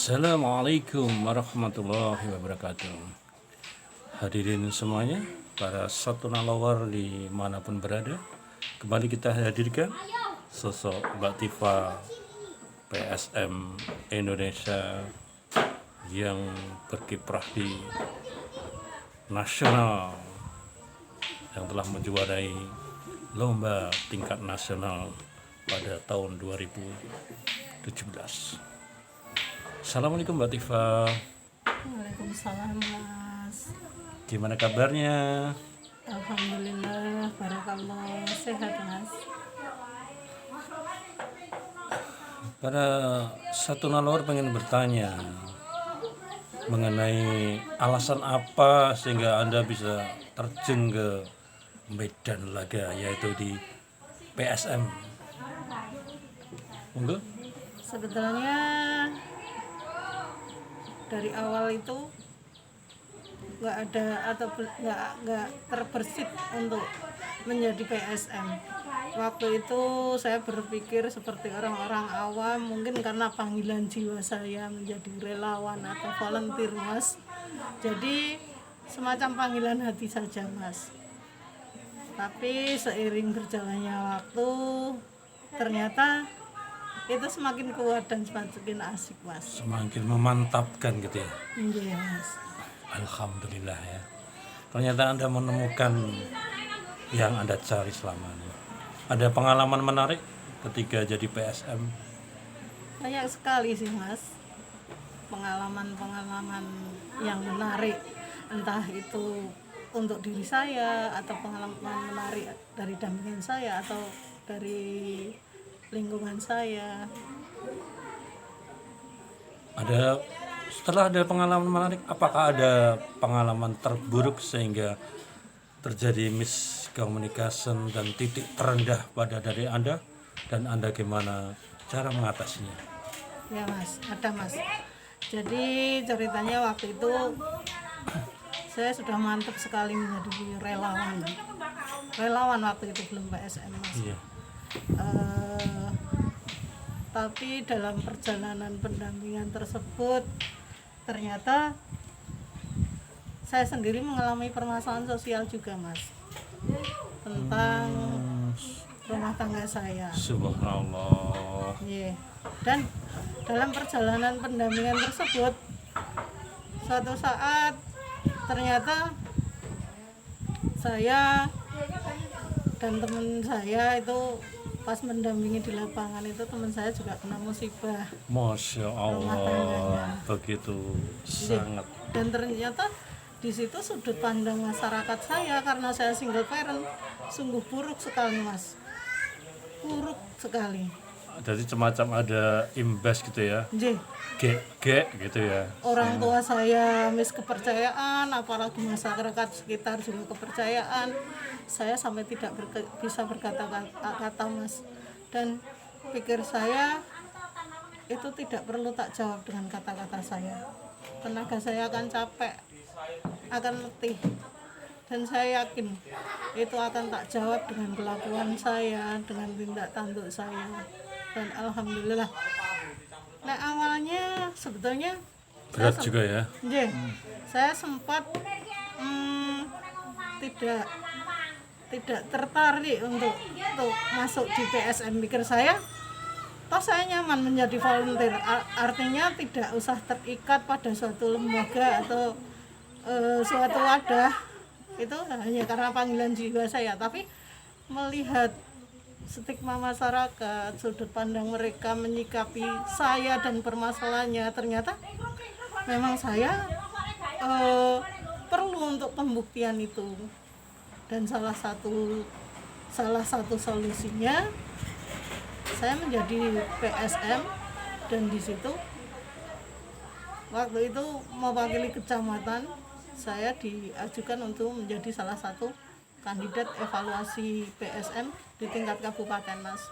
Assalamualaikum warahmatullahi wabarakatuh. Hadirin semuanya, para satu nalawar dimanapun berada, kembali kita hadirkan sosok Mbak Tifa PSM Indonesia yang berkiprah di nasional, yang telah menjuarai lomba tingkat nasional pada tahun 2017. Assalamualaikum Mbak Tifa. Waalaikumsalam Mas. Gimana kabarnya? Alhamdulillah, barakallah, sehat Mas. Para satu nalor pengen bertanya mengenai alasan apa sehingga Anda bisa terjun ke medan laga, yaitu di PSM. Monggo. Sebetulnya dari awal itu nggak ada atau nggak terbersit untuk menjadi PSM. Waktu itu saya berpikir seperti orang-orang awam, mungkin karena panggilan jiwa saya menjadi relawan atau volunteer Mas. Jadi semacam panggilan hati saja Mas. Tapi seiring berjalannya waktu, ternyata itu semakin kuat dan semakin asik Mas. Semakin memantapkan gitu ya. Iya Mas. Alhamdulillah ya. Ternyata Anda menemukan yang Anda cari selama ini. Ada pengalaman menarik ketika jadi PSM? Banyak sekali sih Mas. Pengalaman-pengalaman yang menarik, entah itu untuk diri saya atau pengalaman menarik dari dampingan saya atau dari lingkungan saya. Setelah ada pengalaman menarik, apakah ada pengalaman terburuk sehingga terjadi miscommunication dan titik terendah pada dari Anda, dan Anda gimana cara mengatasinya? Ya Mas, ada Mas. Jadi ceritanya waktu itu saya sudah mantap sekali menjadi relawan waktu itu, belum PSM Mas. Iya. Tapi dalam perjalanan pendampingan tersebut ternyata saya sendiri mengalami permasalahan sosial juga Mas, tentang rumah tangga saya. Subhanallah. Yeah. Dan dalam perjalanan pendampingan tersebut, suatu saat ternyata saya dan teman saya itu pas mendampingi di lapangan itu, teman saya juga kena musibah. Masya Allah, begitu sangat. Dan ternyata di situ sudut pandang masyarakat saya, karena saya single parent, sungguh buruk sekali Mas, buruk sekali. Jadi semacam ada imbas gitu ya, gek gitu ya. Orang tua saya kepercayaan, apalagi masyarakat sekitar juga kepercayaan. Saya sampai tidak bisa berkata-kata Mas. Dan pikir saya itu tidak perlu tak jawab dengan kata-kata saya. Tenaga saya akan capek, akan letih. Dan saya yakin itu akan tak jawab dengan kelakuan saya, dengan tindak tanduk saya. Dan alhamdulillah. Nah awalnya sebetulnya berat juga ya. Saya sempat tidak tertarik untuk masuk di PSM. Pikir saya, toh saya nyaman menjadi volunteer. Artinya tidak usah terikat pada suatu lembaga atau suatu wadah. Itu hanya karena panggilan jiwa saya. Tapi melihat stigma masyarakat, sudut pandang mereka menyikapi saya dan permasalahannya, ternyata memang saya perlu untuk pembuktian itu. Dan salah satu solusinya saya menjadi PSM, dan di situ waktu itu mewakili kecamatan, saya diajukan untuk menjadi salah satu kandidat evaluasi PSM di tingkat kabupaten Mas.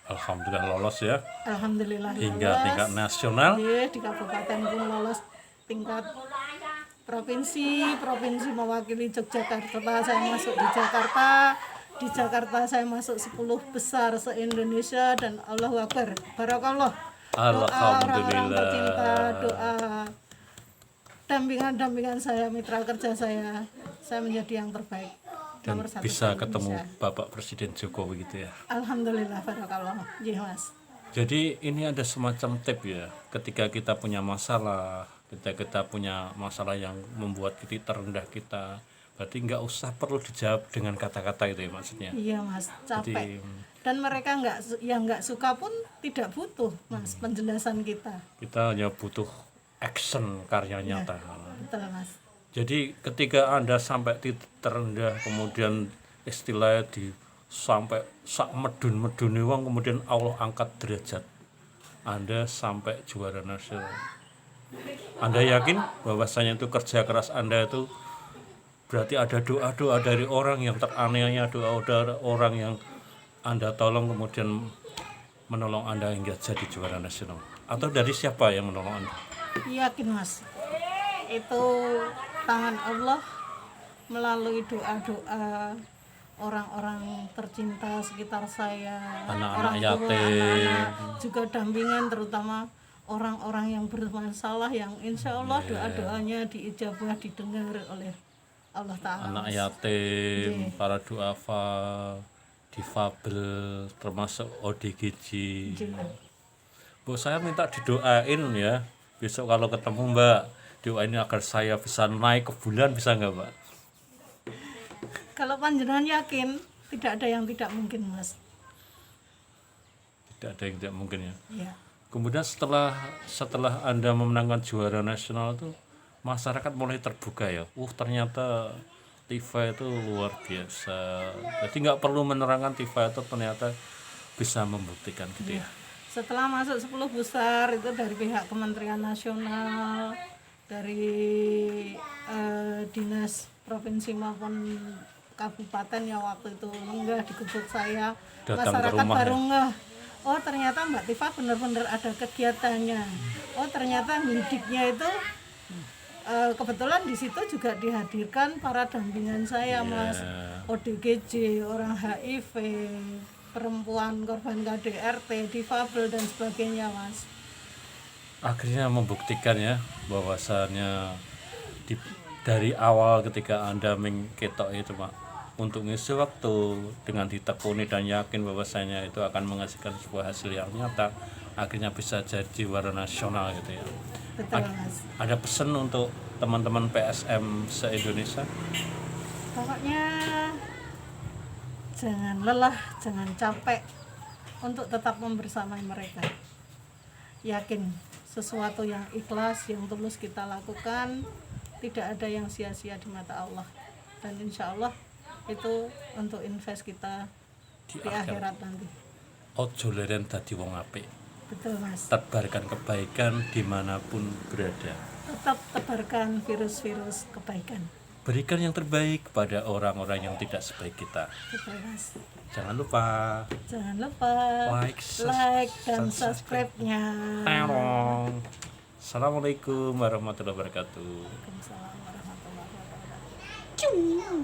Alhamdulillah lolos ya. Alhamdulillah hingga lolos. Tingkat nasional. Di kabupaten pun lolos, tingkat provinsi mewakili Yogyakarta. Saya masuk di Jakarta saya masuk 10 besar se-Indonesia, dan Allahu Akbar, barakallah, orang-orang tercinta, Alhamdulillah. doa dampingan saya, mitra kerja saya menjadi yang terbaik. Dan Nomor satu bisa di ketemu Indonesia. Bapak Presiden Jokowi gitu ya. Alhamdulillah, barakallah. Iya, Mas. Jadi ini ada semacam tip ya, ketika kita punya masalah, kita punya masalah yang membuat titik terendah kita, berarti nggak usah perlu dijawab dengan kata-kata itu ya maksudnya. Iya, Mas, capek. Jadi Dan mereka nggak suka pun tidak butuh, Mas, penjelasan kita. kita hanya butuh action karya nyata. Betul, Mas. Jadi ketika Anda sampai titik terendah, kemudian istilahnya sampai sak medun-medune wong, kemudian Allah angkat derajat Anda sampai juara nasional. Anda yakin bahwasanya itu kerja keras Anda itu berarti ada doa-doa dari orang yang teraniaya, doa dari orang yang Anda tolong kemudian menolong Anda hingga jadi juara nasional. Atau dari siapa yang menolong Anda? Yakin, Mas. Itu tangan Allah melalui doa-doa orang-orang tercinta sekitar saya, Anak-anak orang tua, yatim. anak-anak, juga dampingan, terutama orang-orang yang bermasalah yang insya Allah doa-doanya diijabah, didengar oleh Allah Ta'ala. Anak yatim, para duafa, difabel, termasuk ODGJ. Bu, saya minta didoain ya, besok kalau ketemu Mbak, doain agar saya bisa naik ke bulan, bisa nggak Mbak? Kalau panjenengan yakin, tidak ada yang tidak mungkin, Mas. Tidak ada yang tidak mungkin ya. Ya. Kemudian setelah Anda memenangkan juara nasional itu, masyarakat mulai terbuka ya. Ternyata Tifa itu luar biasa. Jadi nggak perlu menerangkan, Tifa itu ternyata bisa membuktikan gitu ya. Setelah masuk 10 besar itu dari pihak Kementerian Nasional, dari dinas provinsi maupun kabupaten yang waktu itu lenggah di gubuk saya, Datang ke masyarakat rumah baru ngeh, oh ternyata Mbak Tifa benar-benar ada kegiatannya, oh ternyata mendidiknya itu kebetulan di situ juga dihadirkan para dampingan saya, Mas, ODGJ, orang HIV, perempuan korban KDRT, difabel dan sebagainya, Mas. Akhirnya membuktikan ya bahwasannya dari awal ketika Anda mengketok itu Pak, untuk ngisi waktu dengan ditekuni dan yakin bahwasanya itu akan menghasilkan sebuah hasil yang nyata, akhirnya bisa jadi juara nasional gitu ya. Betul, Mas. Ada pesan untuk teman-teman PSM se-Indonesia? Pokoknya jangan lelah, jangan capek untuk tetap membersamai mereka. Yakin sesuatu yang ikhlas, yang tulus kita lakukan, tidak ada yang sia-sia di mata Allah. Dan insya Allah itu untuk invest kita di akhirat nanti. Ojo leren dadi wong apik. Betul, Mas. Tebarkan kebaikan dimanapun berada. Tetap tebarkan virus-virus kebaikan. Berikan yang terbaik kepada orang-orang yang tidak sebaik kita. Betul, Mas. Jangan lupa Jangan lupa like dan subscribe-nya. terong. Assalamualaikum warahmatullahi wabarakatuh. Waalaikumsalam warahmatullahi wabarakatuh.